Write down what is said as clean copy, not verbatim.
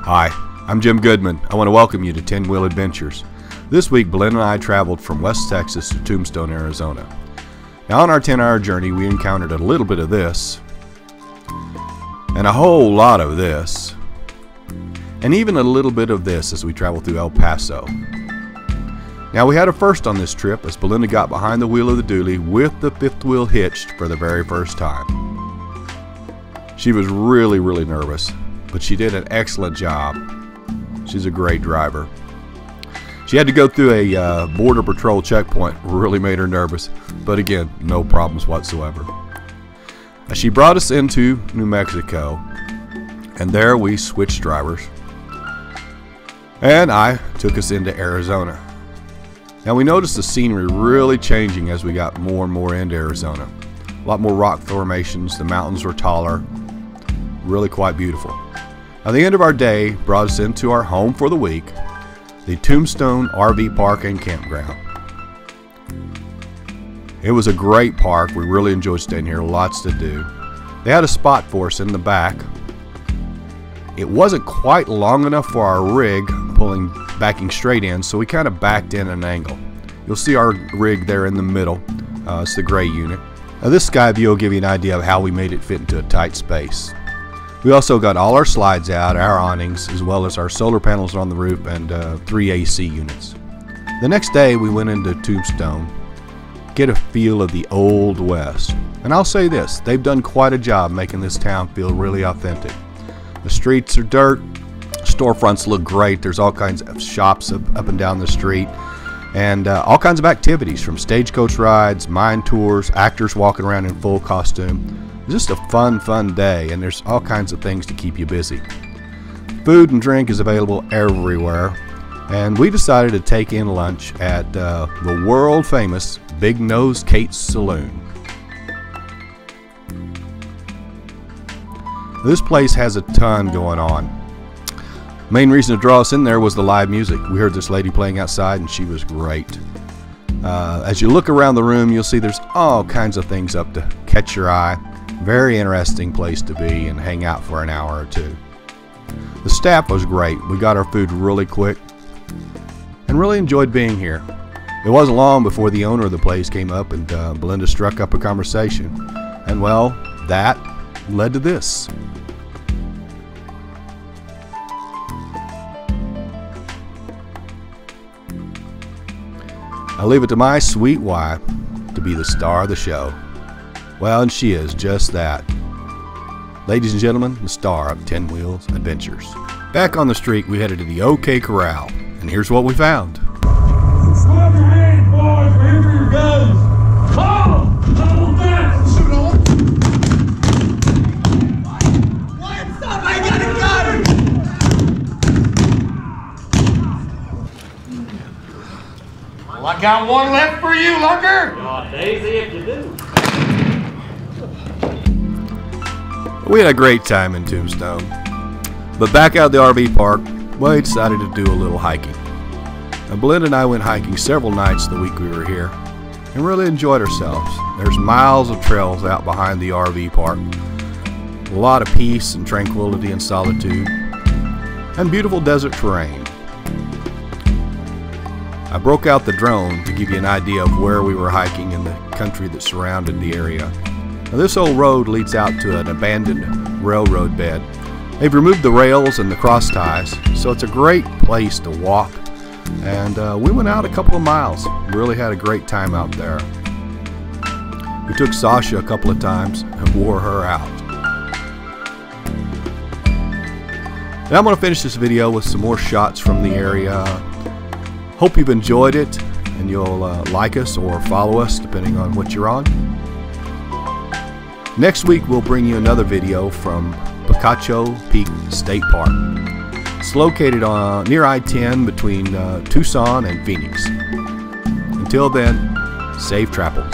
Hi, I'm Jim Goodman. I want to welcome you to 10 Wheel Adventures. This week, Belinda and I traveled from West Texas to Tombstone, Arizona. Now, on our 10-hour journey, we encountered a little bit of this, and a whole lot of this, and even a little bit of this as we traveled through El Paso. Now, we had a first on this trip as Belinda got behind the wheel of the dually with the fifth wheel hitched for the very first time. She was really nervous, but she did an excellent job. She's a great driver. She had to go through a border patrol checkpoint, really made her nervous, but again, no problems whatsoever. She brought us into New Mexico, and there we switched drivers, and I took us into Arizona. Now, we noticed the scenery really changing as we got more and more into Arizona. A lot more rock formations, the mountains were taller, really quite beautiful. Now, the end of our day brought us into our home for the week, the Tombstone RV Park and Campground. It was a great park. We really enjoyed staying here, lots to do. They had a spot for us in the back. It wasn't quite long enough for our rig backing straight in, so we kind of backed in at an angle. You'll see our rig there in the middle. It's the gray unit. Now, this sky view will give you an idea of how we made it fit into a tight space. We also got all our slides out, our awnings, as well as our solar panels on the roof and 3 AC units. The next day we went into Tombstone, get a feel of the Old West. And I'll say this, they've done quite a job making this town feel really authentic. The streets are dirt, storefronts look great, there's all kinds of shops up and down the street, and all kinds of activities from stagecoach rides, mine tours, actors walking around in full costume. Just a fun day, and there's all kinds of things to keep you busy. Food and drink is available everywhere, and we decided to take in lunch at the world famous Big Nose Kate's Saloon. This place has a ton going on. Main reason to draw us in there was the live music. We heard this lady playing outside, and she was great. As you look around the room, you'll see there's all kinds of things up to catch your eye. Very interesting place to be and hang out for an hour or two. The staff was great. We got our food really quick and really enjoyed being here. It wasn't long before the owner of the place came up and Belinda struck up a conversation. And well, that led to this. I leave it to my sweet wife to be the star of the show. Well, and she is just that. Ladies and gentlemen, the star of 10 Wheels Adventures. Back on the street, we headed to the OK Corral, and here's what we found. Wave your hand, boys, wherever your guns. Call! Double back! Shoot on! What? Stop! I got a gun! Well, I got one left for you, Lurker! Oh, Daisy, if you do. We had a great time in Tombstone, but back out at the RV park, we decided to do a little hiking. Now, Belinda and I went hiking several nights the week we were here and really enjoyed ourselves. There's miles of trails out behind the RV park, a lot of peace and tranquility and solitude, and beautiful desert terrain. I broke out the drone to give you an idea of where we were hiking in the country that surrounded the area. Now, this old road leads out to an abandoned railroad bed. They've removed the rails and the cross ties, so it's a great place to walk. And we went out a couple of miles. Really had a great time out there. We took Sasha a couple of times and wore her out. Now I'm going to finish this video with some more shots from the area. Hope you've enjoyed it, and you'll like us or follow us depending on what you're on. Next week we'll bring you another video from Picacho Peak State Park. It's located near I-10 between Tucson and Phoenix. Until then, safe travels.